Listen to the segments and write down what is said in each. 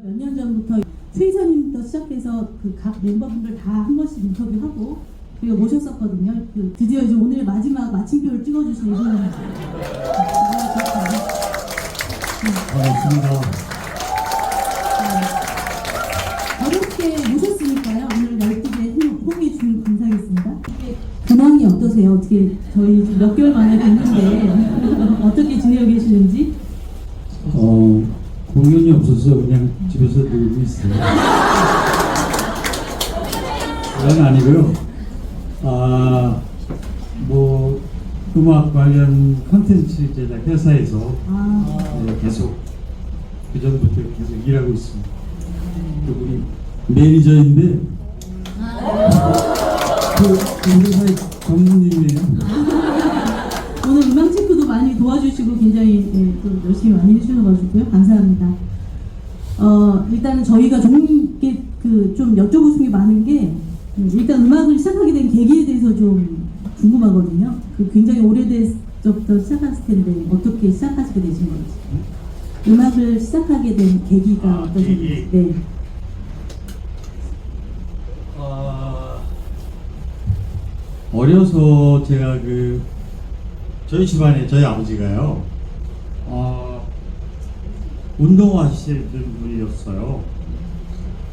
몇 년 전부터 최 이사님부터 시작해서 그 각 멤버분들 다 한 번씩 인터뷰하고 그리고 모셨었거든요. 드디어 이제 오늘 마지막 마침표를 찍어주신 이사님. 반갑습니다. 어렵게 모셨으니까요. 오늘 12개 호응해 주시면 감사하겠습니다. 근황이 어떠세요? 어떻게 저희 지금 몇 개월 만에 뵀는데 어떻게 지내고 계시는지? 공연이 없어서 그냥 집에서 놀고 있어요. 그건 아니고요. 뭐 음악 관련 콘텐츠 제작 회사에서 계속 그 전부터 계속 일하고 있습니다. 우리 매니저인데 그 회사의 전무님이에요. 오늘 음악 체크도 많이 도와주시고 굉장히 또 열심히 많이 해주셔가지고요. 감사합니다. 일단은 저희가 종님께 좀 여쭤보고 싶은 게 많은 게 일단 음악을 시작하게 된 계기에 대해서 좀 궁금하거든요. 굉장히 오래전부터 시작했을 텐데 어떻게 시작하시게 되신 건지. 음악을 시작하게 된 계기가 어떠신지. 네. 어려서 제가 저희 집안에 저희 아버지가요 운동화 하시는 분이었어요.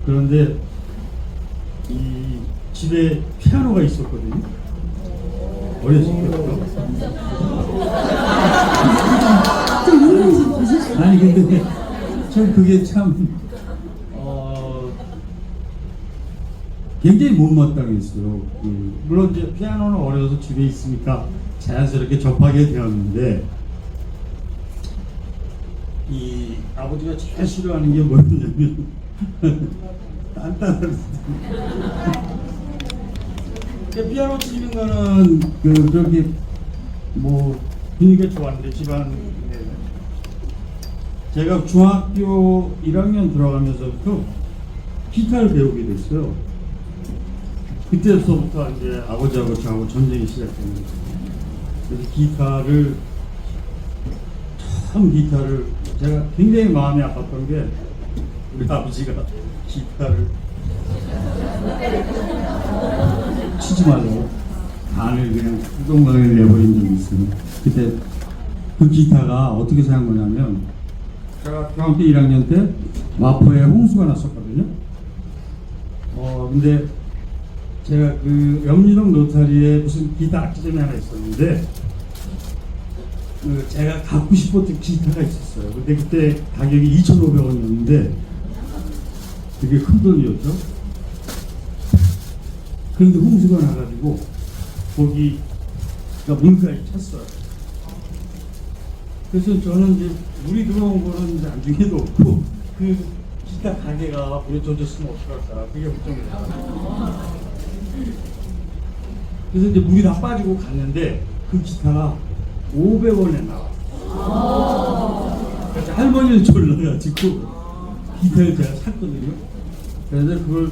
그런데 이 집에 피아노가 있었거든요. 어렸을 때부터. 좀 인간식 아니 근데 참 그게 참 굉장히 못마땅했어요. 물론 이제 피아노는 어려서 집에 있으니까 자연스럽게 접하게 되었는데 이 아버지가 제일 싫어하는 게 뭐였냐면 단단한 피아노 치는 거는 그렇게 뭐 분위기가 좋았는데 집안에 제가 중학교 1학년 들어가면서부터 기타를 배우게 됐어요. 그때부터 이제 아버지하고 저하고 전쟁이 시작된 거죠. 그래서 기타를 제가 굉장히 마음이 아팠던 게 우리 아버지가 기타를 치지 말라고 반을 그냥 뚜껑방에 내버린 적이 있어요. 그때 그 기타가 어떻게 생긴 거냐면 제가 중학교 1학년 때 마포에 홍수가 났었거든요. 근데 제가 염리동 로타리에 무슨 기타 악기점이 하나 있었는데 제가 갖고 싶었던 기타가 있었어요. 근데 그때 가격이 2,500원이었는데 되게 큰 돈이었죠. 그런데 홍수가 나가지고 거기가 물까지 찼어요. 그래서 저는 이제 물이 들어온 거는 이제 안중에도 없고 그 기타 가게가 물에 젖었으면 어떡할까 그게 걱정이에요. 그래서 이제 물이 다 빠지고 갔는데 그 기타가 500원에 나왔어요. 그래서 할머니를 졸라가지고 기타를 제가 샀거든요. 그래서 그걸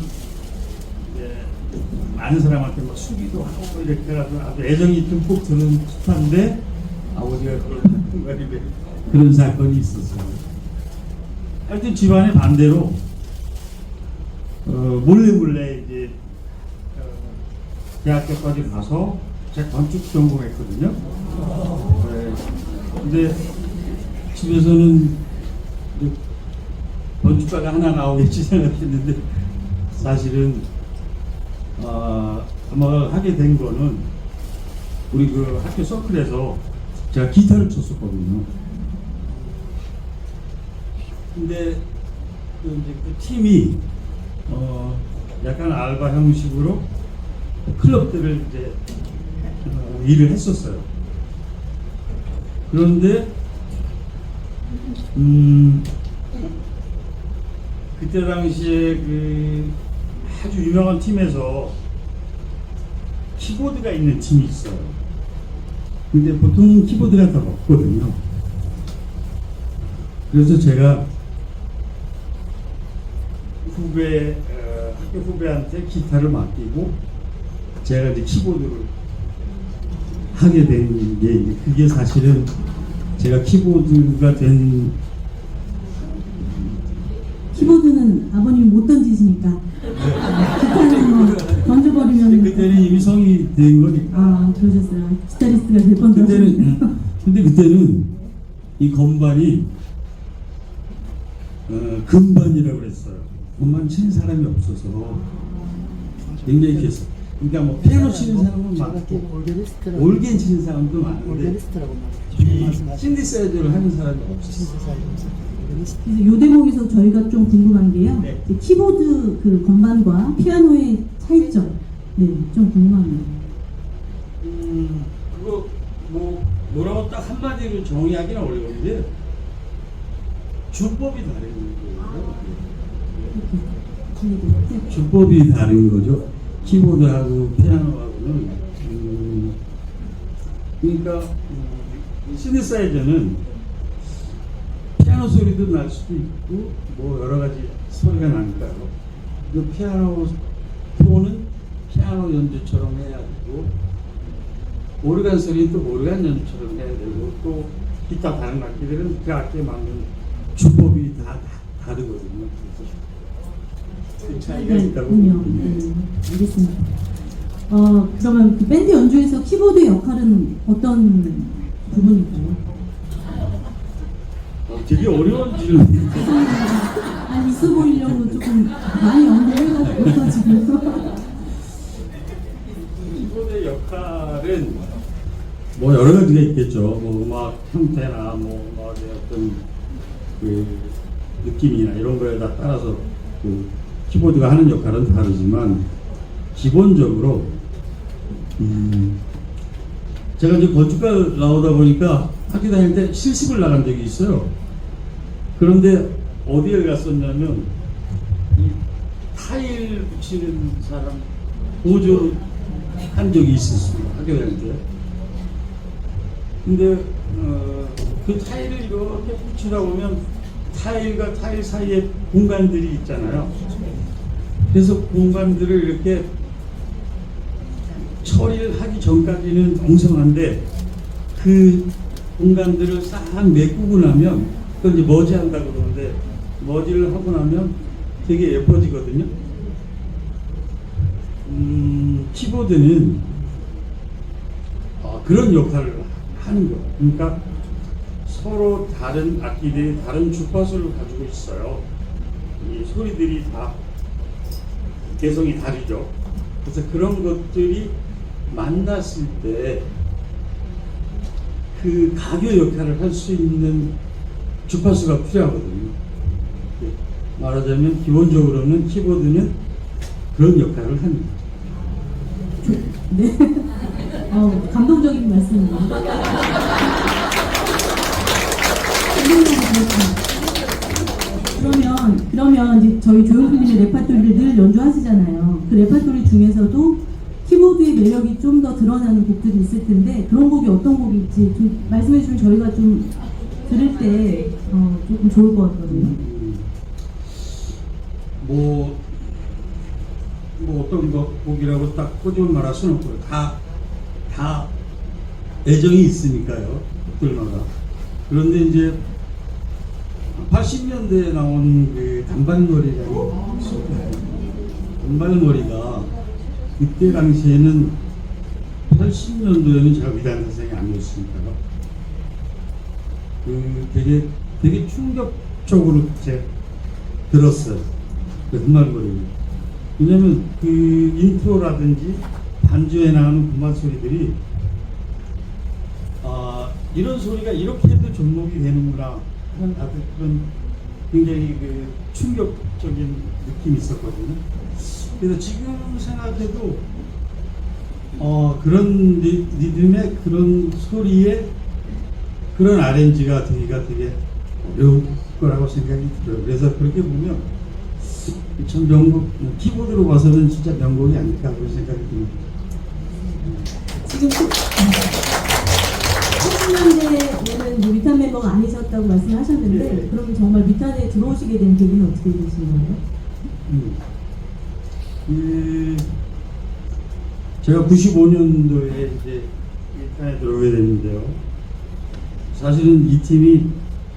이제 많은 사람한테 막 수기도 하고 이렇게 해가지고 아주 애정이 듬뿍 드는 기타인데 아버지가 그걸 한순간에 그런 사건이 있었어요. 하여튼 집안의 반대로 몰래 이제 대학교까지 가서 제가 건축 전공했거든요. 근데 집에서는 건축가가 하나 나오겠지 생각했는데 사실은 아마 하게 된 거는 우리 학교 서클에서 제가 기타를 쳤었거든요. 근데 이제 그 팀이 약간 알바 형식으로 클럽들을 이제 일을 했었어요. 그런데 그때 당시에 아주 유명한 팀에서 키보드가 있는 팀이 있어요. 근데 보통 키보드가 더 없거든요. 그래서 제가 학교 후배한테 기타를 맡기고 제가 이제 키보드를 하게 된 게 그게 사실은 제가 키보드가 된 키보드는 아버님이 못 던지시니까 기타는 뭐 던져버리면 그때는 이미 성이 된 거니까. 아 그러셨어요. 기타리스트가 될 뻔도 하셨네요. 근데 그때는 이 건반이 금반이라고 그랬어요. 건반 치는 사람이 없어서 굉장히 귀했어. 그러니까 뭐 피아노 치는 사람은 많고 올게니스트라고 올겐 치는 사람도 많은데 올게니스트라고 이 말하죠. 신디사이저를 하는 사람이 없었어. 그래서 이 대목에서 저희가 좀 궁금한 게요. 네. 이제 키보드 그 건반과 피아노의 차이점, 네, 좀 궁금합니다. 그거 뭐라고 딱 한마디로 정의하기는 어려운데 주법이 다른 거예요. 네. 주법이 다른 거죠. 키보드하고 피아노하고는 그러니까 시네사이저는 피아노 소리도 날 수도 있고 뭐 여러 가지 소리가 나니까요. 그 피아노 톤은 피아노 연주처럼 해야 되고 오르간 소리는 또 오르간 연주처럼 해야 되고 또 기타 다른 악기들은 그 악기에 맞는 주법이 다 다르거든요. 그래서 그 차이가 있다고 있군요. 봅니다. 네, 알겠습니다. 그러면 그 밴드 연주에서 키보드의 역할은 어떤 부분일까요? 되게 어려운 질문인데 아, 있어 보이려고 조금 많이 연구해가지고 지금. 키보드의 역할은 뭐 여러 가지가 있겠죠. 뭐 음악 형태나 뭐 음악의 어떤 그 느낌이나 이런 거에 다 따라서 그 키보드가 하는 역할은 다르지만 기본적으로 제가 이제 건축가 나오다 보니까 학교 다닐 때 실습을 나간 적이 있어요. 그런데 어디에 갔었냐면 이 타일 붙이는 사람 보조 한 적이 있었습니다. 학교 다닐 때. 근데 그 타일을 이렇게 붙이다 보면 타일과 타일 사이에 공간들이 있잖아요. 그래서 공간들을 이렇게 처리를 하기 전까지는 엉성한데 그 공간들을 싹 메꾸고 나면 그건 이제 머지 한다고 그러는데 머지를 하고 나면 되게 예뻐지거든요. 키보드는 그런 역할을 하는 거예요. 그러니까 서로 다른 악기들이 다른 주파수를 가지고 있어요. 이 소리들이 다 개성이 다르죠. 그래서 그런 것들이 만났을 때 그 가교 역할을 할 수 있는 주파수가 필요하거든요. 말하자면 기본적으로는 키보드는 그런 역할을 합니다. 네. 감동적인 말씀입니다. 그러면 이제 저희 조용필님의 레파토리를 늘 연주하시잖아요. 그 레파토리 중에서도 키보드의 매력이 좀 더 드러나는 곡들이 있을 텐데 그런 곡이 어떤 곡일지 좀 말씀해 주시면 저희가 좀 들을 때 조금 좋을 것 같거든요. 뭐 어떤 곡이라고 딱 꼬집어 말할 수는 없고요. 다 애정이 있으니까요. 곡들마다. 그런데 이제 80년대에 나온 그 단발머리라는 단발머리가 그때 당시에는 80년도에는 제가 위대한 선생이 아니었으니까요. 되게 충격적으로 제가 들었어요. 그 단발머리. 왜냐면 그 인트로라든지 반주에 나오는 금반 소리들이 이런 소리가 이렇게 해도 접목이 되는구나 하는 그런 굉장히 그 충격적인 느낌이 있었거든요. 그래서 지금 생각해도 그런 리듬의 그런 소리에 그런 아렌지가 되기가 되게 어려울 거라고 생각이 들어요. 그래서 그렇게 보면 참 명곡, 키보드로 봐서는 진짜 명곡이 아닐까 그런 생각이 듭니다. 지금 80년대에는 미탄 멤버가 아니셨다고 말씀하셨는데 네. 그러면 정말 미탄에 들어오시게 된 계기는 어떻게 되신 거예요? 제가 95년도에 이제 미탄에 들어오게 됐는데요. 사실은 이 팀이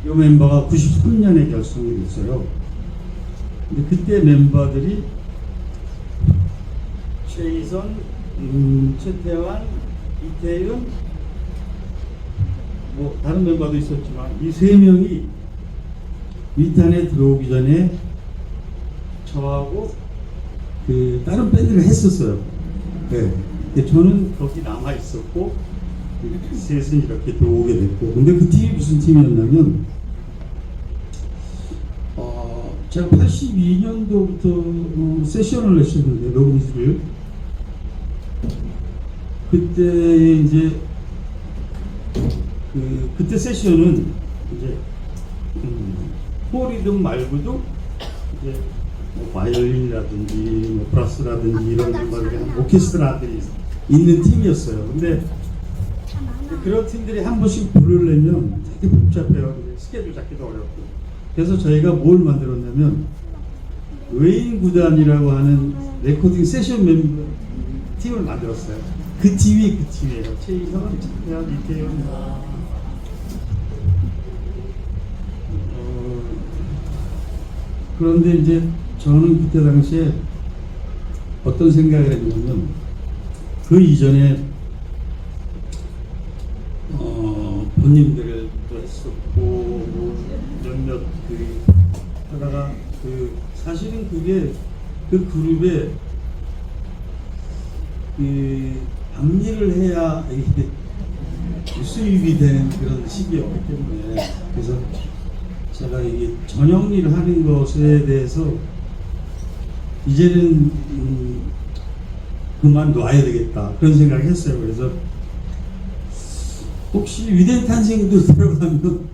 이 멤버가 93년에 결성이 됐어요. 근데 그때 멤버들이 최희선, 최태환, 이태윤, 뭐 다른 멤버도 있었지만 이 세 명이 위탄에 들어오기 전에 저하고 그 다른 밴드를 했었어요. 네. 근데 저는 거기 남아 있었고 셋은 이렇게 들어오게 됐고, 근데 그 팀이 무슨 팀이었냐면 제가 82년도부터 세션을 했었는데 녹음실을 그때 이제 그때 세션은 이제 포리듬 말고도 이제 뭐 바이올린이라든지 뭐 브라스라든지 이런 한 오케스트라들이 있는 팀이었어요. 근데 그런 팀들이 한 번씩 부르려면 되게 복잡해요. 스케줄 잡기도 어렵고. 그래서 저희가 뭘 만들었냐면 외인 구단이라고 하는 레코딩 세션 멤버 팀을 만들었어요. 그 팀이 그 팀이에요. 최희선, 최태환, 이태윤. 그런데 이제 저는 그때 당시에 어떤 생각을 했냐면 그 이전에 본인들도 했었고 뭐 몇몇 하다가 사실은 그게 그 그룹에 박리를 해야 이게 수입이 되는 그런 시기였기 때문에, 그래서 제가 이게 전형일을 하는 것에 대해서 이제는 그만둬야 되겠다 그런 생각을 했어요. 그래서 혹시 위대한 탄생도 들어가면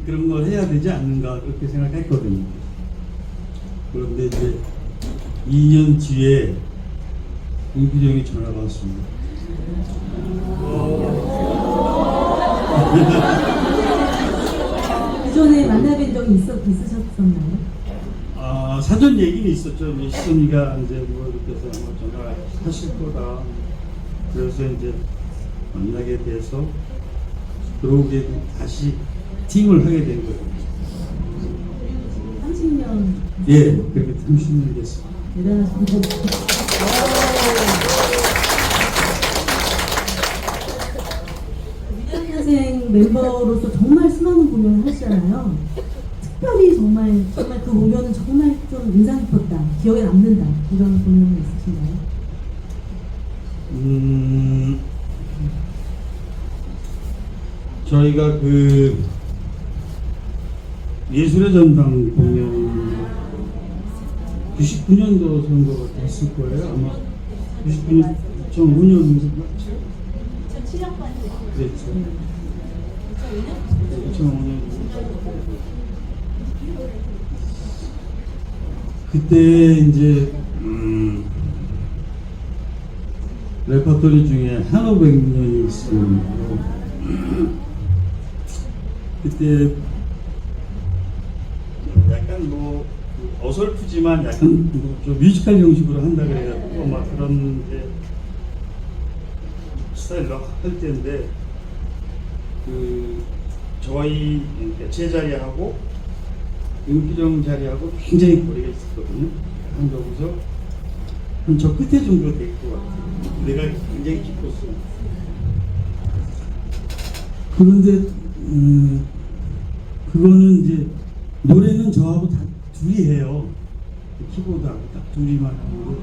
그런 걸 해야 되지 않는가 그렇게 생각했거든요. 그런데 이제 2년 뒤에 임기정이 전화가 왔습니다. 그 전에 만나뵌 적이 있으셨었나요? 사전 얘기는 있었죠. 희선이가 이제 뭐 이렇게 해서 아마 전화하실 거다. 그래서 이제 만나게 돼서 들어오게 다시 팀을 하게 된 거예요. 30년. 예, 그렇게 30년 됐습니다. 대단하십니다. 위대한 탄생 멤버로서 정말 수많은 공연을 하시잖아요. 특별히 정말 그 공연은 정말 좀 인상 깊었다, 기억에 남는다 이런 공연이 있으신가요? 저희가 그 예술의 전당 공연 99년도 정도가 됐을 거예요. 아마 99년, 2005년 2007년까지. 그랬죠. 2005년. 그때 이제 레퍼토리 중에 한오백년이 있었는데 그때 약간 뭐 어설프지만 약간 좀 뮤지컬 형식으로 한다 그래가지고 막 그런 이제 스타일로 할 때인데 저희 제 자리하고 임기정 자리하고 굉장히 거리가 있었거든요. 한 거기서 한 저 끝에 정도 될 것 같아요. 내가 굉장히 기뻤어요. 그런데 그거는 이제 노래는 저하고 다 둘이 해요. 키보드하고 딱 둘이만 하고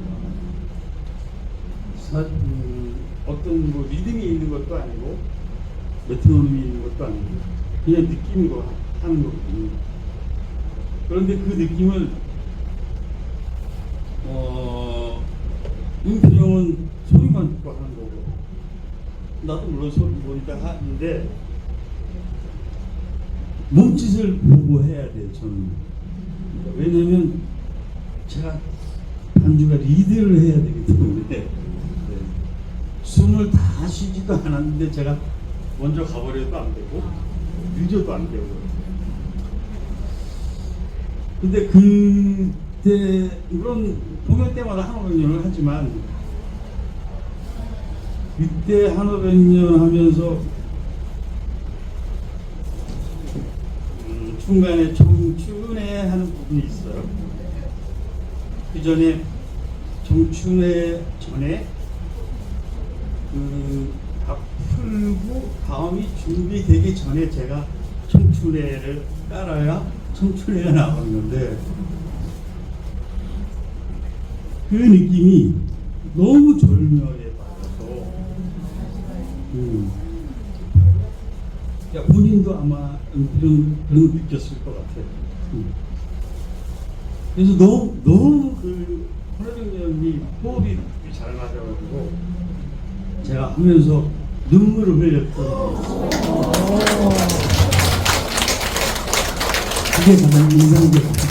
어떤 뭐 리듬이 있는 것도 아니고 메트로놈이 있는 것도 아니고 그냥 느낌으로 하는 거거든요. 그런데 그 느낌을 임필영은 소리만 듣고 하는 거고 나도 물론 소리 모니까 하는데 몸짓을 보고 해야 돼요. 저는 왜냐면 제가 반주가 리드를 해야 되기 때문에 숨을 다 쉬지도 않았는데 제가 먼저 가버려도 안 되고 늦어도 안 되고. 근데 그때 물론 공연 때마다 한오백년을 하지만 그때 한오백년 하면서 중간에 좀 추운해 하는 부분이 있어요. 그 전에 정춘회 전에 다 풀고 다음이 준비되기 전에 제가 청춘회를 깔아야 청춘회가 나왔는데 그 느낌이 너무 절묘하게 받아서 그러니까 본인도 아마 그런 느꼈을 것 같아요. 그래서 너무 그 허라정 배우님이 호흡이 잘 맞아가지고 제가 하면서 눈물을 흘렸던 그게 가장 인상적이었어요.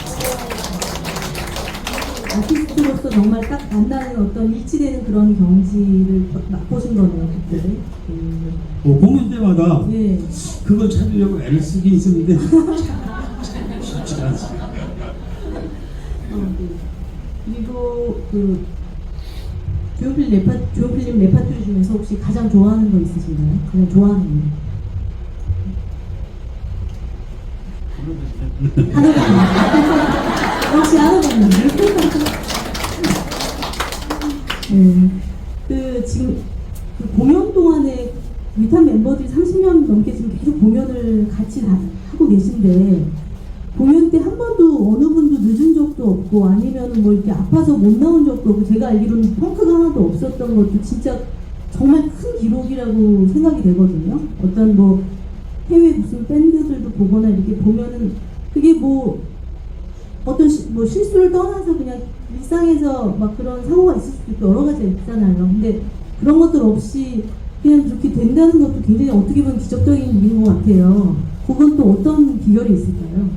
아티스트로서 정말 딱 만나는 어떤 일치되는 그런 경지를 맛보신 거네요, 그때. 공연 때마다 예. 그걸 찾으려고 애를 쓰긴 있었는데 쉽지 않습니다. 그리고 그 조용필님 레파토리 중에서 혹시 가장 좋아하는 거 있으신가요? 가장 좋아하는 거. 하나만. 역시 하나만. 네. 그 지금 그 공연 동안에 위탄 멤버들이 30년 넘게 지금 계속 공연을 같이 하고 계신데 공연 때 한 번도 어느 분도 늦은 적도 없고 아니면 뭐 이렇게 아파서 못 나온 적도 없고 제가 알기로는 펑크가 하나도 없었던 것도 진짜 정말 큰 기록이라고 생각이 되거든요. 어떤 뭐 해외 무슨 밴드들도 보거나 이렇게 보면은 그게 뭐 어떤 뭐 실수를 떠나서 그냥 일상에서 막 그런 사고가 있을 수도 있고 여러 가지가 있잖아요. 근데 그런 것들 없이 그냥 그렇게 된다는 것도 굉장히 어떻게 보면 기적적인 일인 것 같아요. 그건 또 어떤 비결이 있을까요?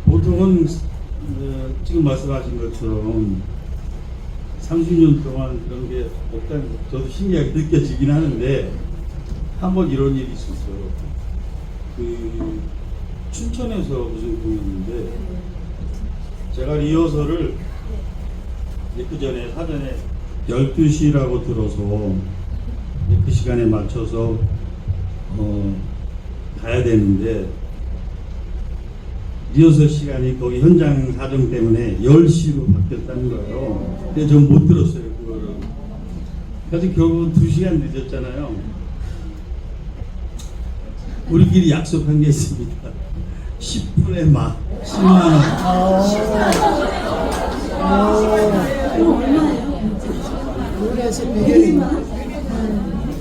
보통은 지금 말씀하신 것처럼 30년 동안 그런 게 없다는 게 저도 신기하게 느껴지긴 하는데 한 번 이런 일이 있었어요. 그 춘천에서 무슨 공연인데 제가 리허설을 그 전에 사전에 12시라고 들어서 그 시간에 맞춰서 가야 되는데 리허설 시간이 거기 현장 사정 때문에 10시로 바뀌었다는 거예요. 근데 전 못 들었어요, 그거를. 그래서 결국은 2시간 늦었잖아요. 우리끼리 약속한 게 있습니다. 10분에 막 10만 원. 그럼 얼마예요?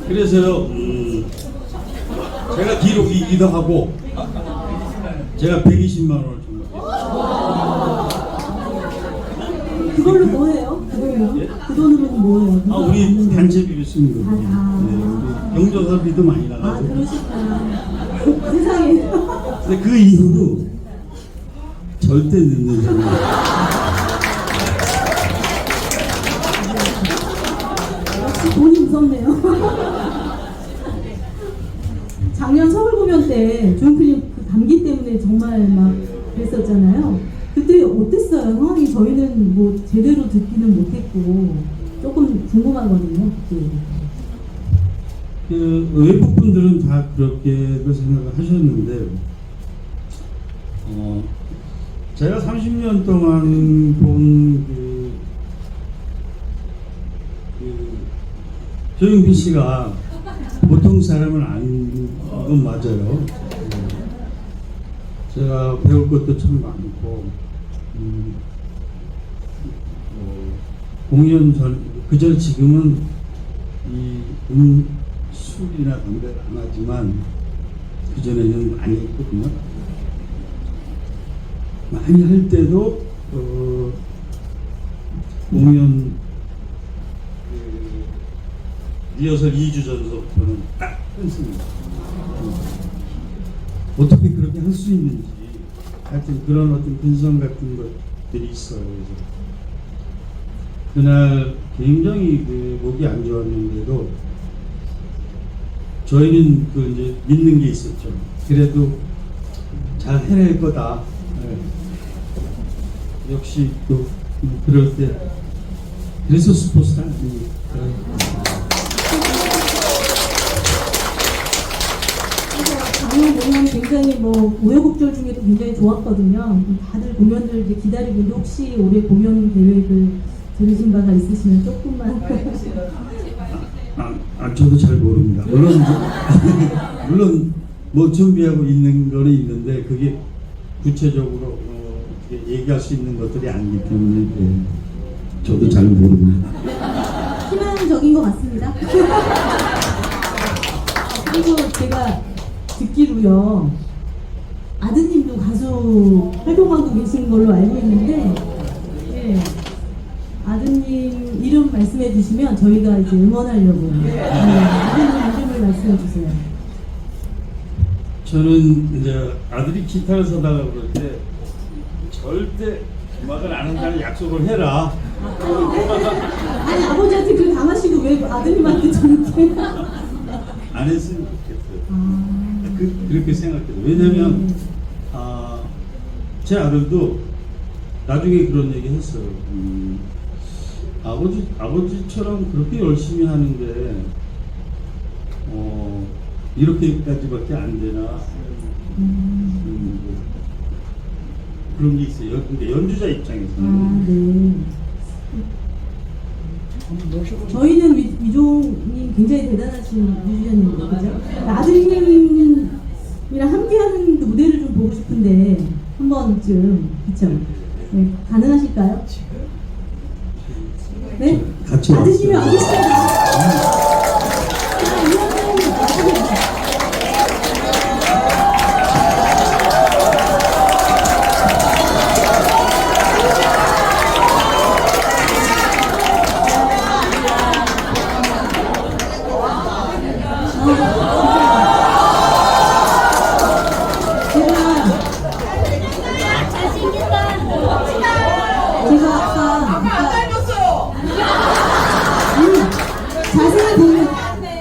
그래서 제가 기록이기도 하고 제가 120만 원을 준 거예요. 그걸로 뭐예요? 그걸로? 예? 그 돈으로는 뭐예요? 우리 단체비를 쓰는 거예요. 아. 네, 우리 경조사비도 많이 아, 나가고. 그러시구나. 세상에. 근데 그 이후로 절대 늦는 사람. 역시 돈이 무섭네요. 작년 서울 공연 때 조용필님 그 감기 때문에 정말 막 그랬었잖아요. 그때 어땠어요? 상황이 저희는 뭐 제대로 듣기는 못했고 조금 궁금하거든요. 그때. 그 외국 분들은 다 그렇게 생각을 하셨는데 제가 30년 동안 본 조용필 씨가 보통 사람은 아닌 건 맞아요. 제가 배울 것도 참 많고 공연 전 그저 지금은 술이나 담배를 안 하지만 그 전에는 많이 했거든요. 많이 할 때도 공연 리허설 2주 전서부터는 딱 끊습니다. 어떻게 그렇게 할 수 있는지 하여튼 그런 어떤 근성 같은 것들이 있어요. 그래서 그날 굉장히 목이 안 좋았는데도 저희는 이제 믿는 게 있었죠. 그래도 잘 해낼 거다. 네. 역시 또 그럴 때 그래서 슈퍼스타 아닙니까? 강연 공연 굉장히 뭐 우여곡절 중에도 굉장히 좋았거든요. 다들 공연들 이제 기다리고 있는데 혹시 올해 공연 계획을 들으신 바가 있으시면 조금만. 저도 잘 모릅니다. 물론 물론 뭐 준비하고 있는 거는 있는데 그게 구체적으로 어떻게 얘기할 수 있는 것들이 아니기 때문에 저도 잘 모릅니다. 희망적인 것 같습니다. 그리고 제가 듣기로요, 아드님도 가수 활동하고 계신 걸로 알고 있는데, 예, 아드님 이름 말씀해 주시면 저희가 이제 응원하려고. 아드님 이름을 말씀해 주세요. 저는 이제 아들이 기타를 사다가 그럴 때 절대 음악을 안 한다는 약속을 해라. 아니 아버지한테 그 당하시고 왜 아드님한테 저렇게? 안 했으면 좋겠어요. 그렇게 생각해요. 왜냐면 제 아들도 나중에 그런 얘기 했어요. 아버지처럼 그렇게 열심히 하는데 이렇게까지밖에 안 되나. 그런 게 있어요. 근데 연주자 입장에서는. 네. 저희는 위종님 굉장히 대단하신 뮤지션님이에요, 그죠? 아드님이랑 함께하는 그 무대를 좀 보고 싶은데 한 번쯤, 그쵸? 네, 가능하실까요? 네? 같이 아드님이 왔어요. 와주시면.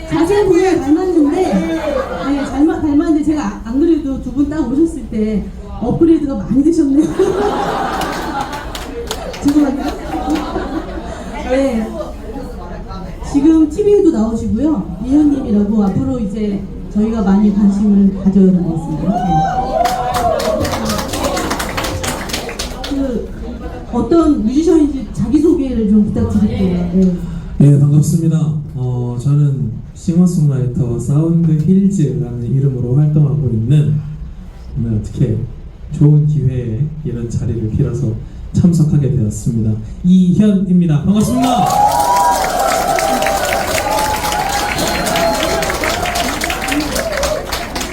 자세히 보면 닮았는데, 네, 닮았는데 제가 안 그래도 두 분 딱 오셨을 때 업그레이드가 많이 되셨네요. 죄송합니다. 네. 지금 TV에도 나오시고요. 이현님이라고 앞으로 이제 저희가 많이 관심을 가져야 되겠습니다. 그 어떤 뮤지션인지 자기소개를 좀 부탁드릴게요. 네. 네, 반갑습니다. 저는 싱어송라이터 사운드 힐즈라는 이름으로 활동하고 있는, 오늘 어떻게 좋은 기회에 이런 자리를 빌어서 참석하게 되었습니다. 이현입니다. 반갑습니다.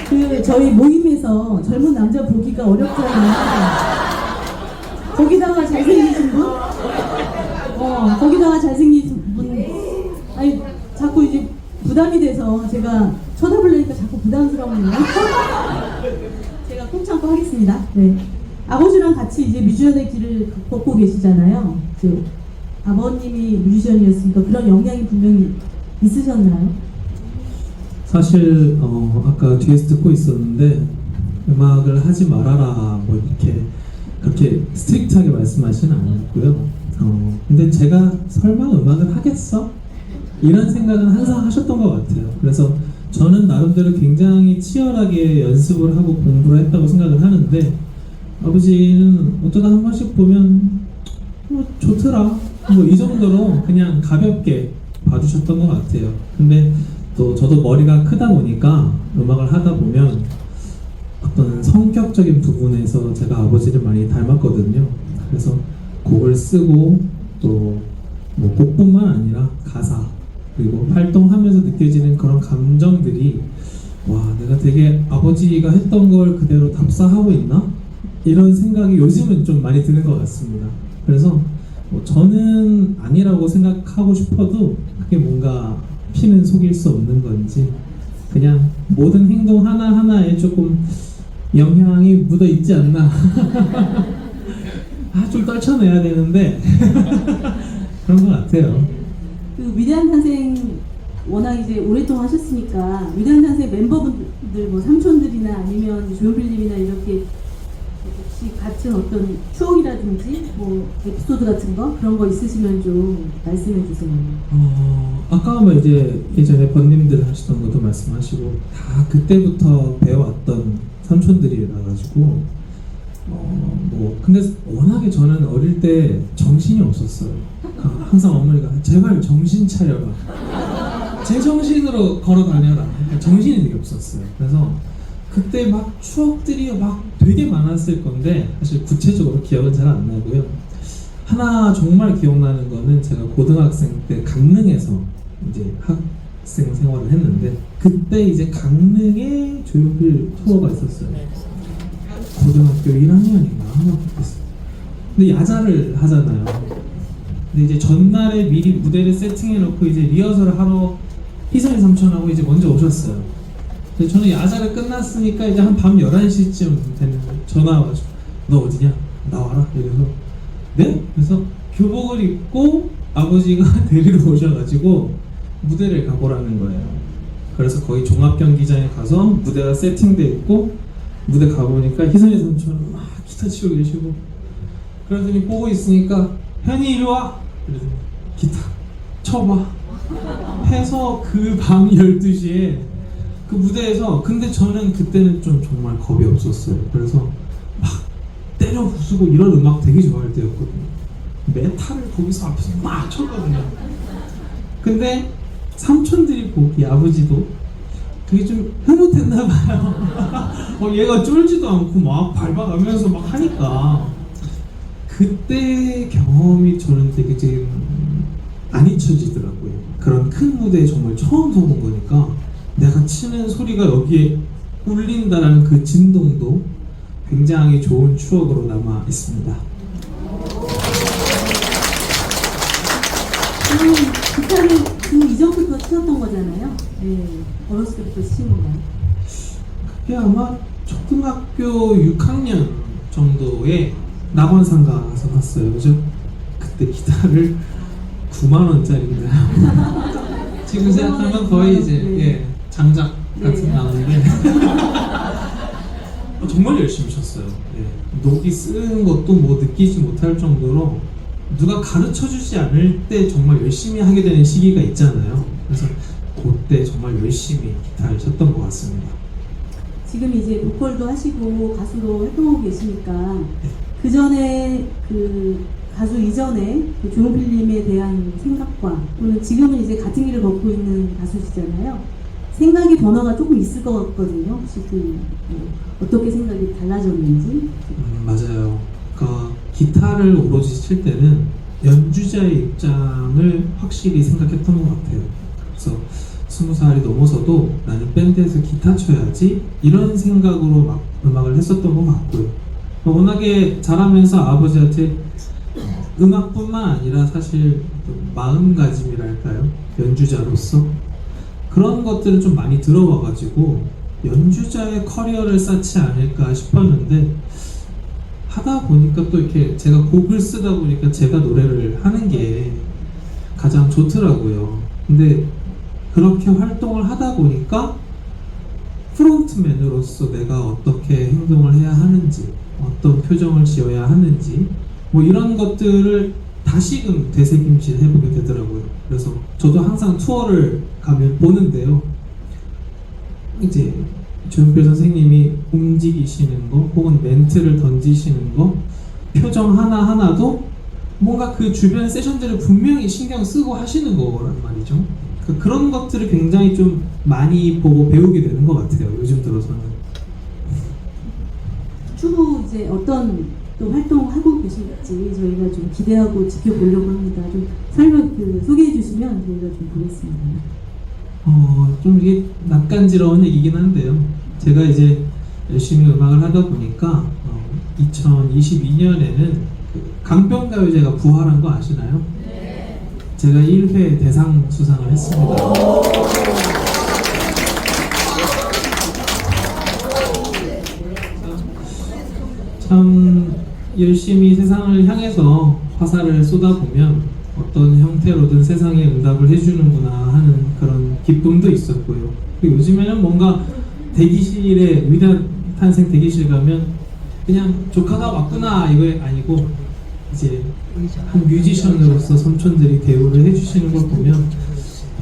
그 저희 모임에서 젊은 남자 보기가 어렵잖아요. 거기다가 잘생기신 분? 거기다가 잘생긴 분. 아니 자꾸 이제 부담이 돼서 제가 쳐다보려니까 자꾸 부담스럽네요. 제가 꼭 참고 하겠습니다. 네. 아버지랑 같이 이제 뮤지션의 길을 걷고 계시잖아요. 그 아버님이 뮤지션이었으니까 그런 영향이 분명히 있으셨나요? 사실 아까 뒤에서 듣고 있었는데, 음악을 하지 말아라 뭐 이렇게 그렇게 스트릭트하게 말씀하시는 않았고요. 근데 제가 설마 음악을 하겠어? 이런 생각은 항상 하셨던 것 같아요. 그래서 저는 나름대로 굉장히 치열하게 연습을 하고 공부를 했다고 생각을 하는데, 아버지는 어쩌다 한 번씩 보면 뭐 좋더라 뭐 이 정도로 그냥 가볍게 봐주셨던 것 같아요. 근데 또 저도 머리가 크다 보니까 음악을 하다 보면 어떤 성격적인 부분에서 제가 아버지를 많이 닮았거든요. 그래서 곡을 쓰고 또 뭐 곡뿐만 아니라 가사 그리고 활동하면서 느껴지는 그런 감정들이, 와, 내가 되게 아버지가 했던 걸 그대로 답사하고 있나? 이런 생각이 요즘은 좀 많이 드는 것 같습니다. 그래서 뭐 저는 아니라고 생각하고 싶어도 그게 뭔가 피는 속일 수 없는 건지, 그냥 모든 행동 하나하나에 조금 영향이 묻어 있지 않나. 좀 떨쳐내야 되는데 그런 것 같아요. 그 위대한 탄생 워낙 이제 오랫동안 하셨으니까 위대한 탄생 멤버분들 뭐 삼촌들이나 아니면 조용필님이나 이렇게 혹시 같은 어떤 추억이라든지 뭐 에피소드 같은 거 그런 거 있으시면 좀 말씀해 주세요. 아까 뭐 이제 예전에 번님들 하시던 것도 말씀하시고 다 그때부터 배워왔던 삼촌들이라 가지고 뭐 근데 워낙에 저는 어릴 때 정신이 없었어요. 항상 어머니가 제발 정신 차려라. 제 정신으로 걸어 다녀라. 그러니까 정신이 되게 없었어요. 그래서 그때 막 추억들이 막 되게 많았을 건데 사실 구체적으로 기억은 잘 안 나고요. 하나 정말 기억나는 거는 제가 고등학생 때 강릉에서 이제 학생 생활을 했는데 그때 이제 강릉에 조용필 투어가 있었어요. 고등학교 1학년인가 하나 그랬어요. 근데 야자를 하잖아요. 근데 이제 전날에 미리 무대를 세팅해놓고 이제 리허설을 하러 희선이 삼촌하고 이제 먼저 오셨어요. 근데 저는 야자가 끝났으니까 이제 한 밤 11시쯤 됐는데 전화 와가지고 너 어디냐? 나와라. 이래서 네? 그래서 교복을 입고 아버지가 데리러 오셔가지고 무대를 가보라는 거예요. 그래서 거의 종합경기장에 가서 무대가 세팅돼 있고 무대 가보니까 희선이 삼촌은 막 기타 치고 계시고 그러더니 보고 있으니까 현이 이리 와! 그래서 기타 쳐봐 해서 그 밤 12시에 그 무대에서 근데 저는 그때는 좀 정말 겁이 없었어요. 그래서 막 때려 부수고 이런 음악 되게 좋아할 때였거든요. 메탈을 거기서 앞에서 막 쳤거든요. 근데 삼촌들이 보기 아버지도 그게 좀 흐뭇했나 봐요. 얘가 쫄지도 않고 막 밟아가면서 막 하니까 그때 경험이 저는 되게 지금 안 잊혀지더라고요. 그런 큰 무대에 정말 처음 서본 거니까 내가 치는 소리가 여기에 울린다라는 그 진동도 굉장히 좋은 추억으로 남아 있습니다. 기타를 그 이전부터 치셨던 거잖아요. 네. 어렸을 때부터 치신 건가요? 그게 아마 초등학교 6학년 정도에 낙원상가 가서 봤어요. 그죠? 그때 기타를 9만 원짜리인가요? 지금 생각하면 거의 이제 예, 장작 같은 나오는데 정말 열심히 쳤어요. 예. 녹이 쓰는 것도 뭐 느끼지 못할 정도로 누가 가르쳐 주지 않을 때 정말 열심히 하게 되는 시기가 있잖아요. 그래서 그때 정말 열심히 기타를 쳤던 것 같습니다. 지금 이제 보컬도 하시고 가수로 활동하고 계시니까 그 전에 그 가수 이전에 그 조용필님에 대한 생각과 또는 지금은 이제 같은 길을 걷고 있는 가수시잖아요. 생각의 변화가 조금 있을 것 같거든요. 혹시 어떻게 생각이 달라졌는지? 맞아요. 그러니까 기타를 오로지 칠 때는 연주자의 입장을 확실히 생각했던 것 같아요. 그래서 20살이 넘어서도 나는 밴드에서 기타 쳐야지 이런 생각으로 막 음악을 했었던 것 같고요. 워낙에 잘하면서 아버지한테 음악뿐만 아니라 사실 마음가짐이랄까요? 연주자로서 그런 것들을 좀 많이 들어봐가지고 연주자의 커리어를 쌓지 않을까 싶었는데 하다 보니까 또 이렇게 제가 곡을 쓰다 보니까 제가 노래를 하는 게 가장 좋더라고요. 근데 그렇게 활동을 하다 보니까 프론트맨으로서 내가 어떻게 행동을 해야 하는지 어떤 표정을 지어야 하는지 뭐 이런 것들을 다시금 되새김질 해보게 되더라고요. 그래서 저도 항상 투어를 가면 보는데요. 이제 조용필 선생님이 움직이시는 거 혹은 멘트를 던지시는 거 표정 하나하나도 뭔가 그 주변 세션들을 분명히 신경 쓰고 하시는 거란 말이죠. 그런 것들을 굉장히 좀 많이 보고 배우게 되는 것 같아요. 요즘 들어서는. 추후 이제 어떤 또 활동하고 계실지 저희가 좀 기대하고 지켜보려고 합니다. 좀 소개해 주시면 저희가 좀 보겠습니다. 좀 이게 낯간지러운 얘기긴 한데요. 제가 이제 열심히 음악을 하다 보니까 2022년에는 강변가요제가 부활한 거 아시나요? 네. 제가 1회 대상 수상을 했습니다. 참 열심히 세상을 향해서 화살을 쏟아보면 어떤 형태로든 세상에 응답을 해주는구나 하는 그런 기쁨도 있었고요. 그리고 요즘에는 뭔가 대기실에 위대한 탄생 대기실 가면 그냥 조카가 왔구나 이거 아니고 이제 한 뮤지션으로서 삼촌들이 대우를 해주시는 걸 보면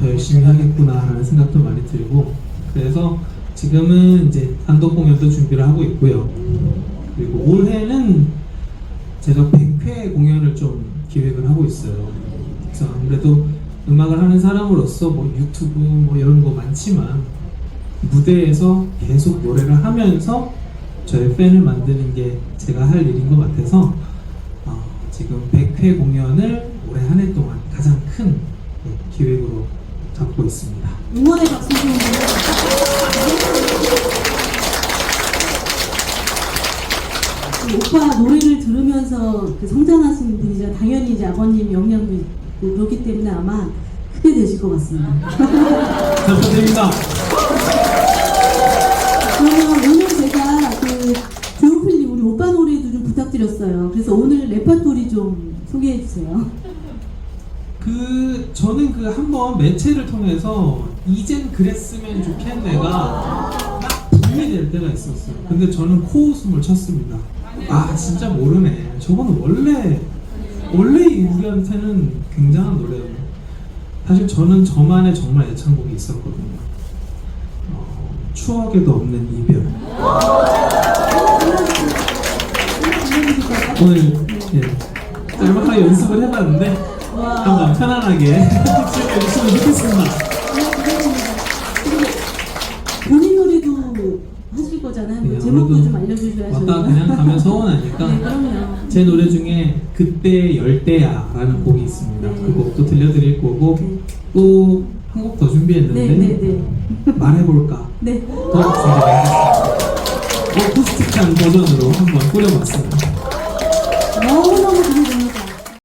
더 열심히 하겠구나 라는 생각도 많이 들고 그래서 지금은 이제 단독 공연도 준비를 하고 있고요. 그리고 올해는 제가 100회 공연을 좀 기획을 하고 있어요. 그래서 아무래도 음악을 하는 사람으로서 뭐 유튜브 뭐 이런 거 많지만 무대에서 계속 노래를 하면서 저의 팬을 만드는 게 제가 할 일인 것 같아서 지금 100회 공연을 올해 한 해 동안 가장 큰 기획으로 잡고 있습니다. 응원의 박수 좀 오빠 노래를 들으면서 그 성장하신 분이죠. 당연히 이제 아버님 영향도 있고 그렇기 때문에 아마 크게 되실 것 같습니다. 잘 부탁드립니다. 그러면 오늘 제가 그 조용필님 우리 오빠 노래도 좀 부탁드렸어요. 그래서 오늘 레퍼토리 좀 소개해 주세요. 저는 그 한번 매체를 통해서 이젠 그랬으면 좋겠네가 딱 분리될 때가 있었어요. 근데 저는 코웃음을 쳤습니다. 아 진짜 모르네. 저거는 원래 우리한테는 굉장한 노래예요. 사실 저는 저만의 정말 애창곡이 있었거든요. 추억에도 없는 이별. 오늘 짤막하게 연습을 해봤는데 한번 편안하게 즐겨주시면 좋겠습니다. 본인 노래도 하실 거잖아요. 네, 제목도 아무래도 좀 알려주셔야 왔다 저희가. 그냥 가면 서운하니까 네, 그럼요. 제 노래 중에 그때 열대야 라는 곡이 있습니다. 네. 그 곡도 들려드릴 거고 네. 또 한 곡 더 준비했는데 네. 말해볼까 네. 더 준비했습니다. 어쿠스틱한 버전으로 한번 꾸려봤습니다.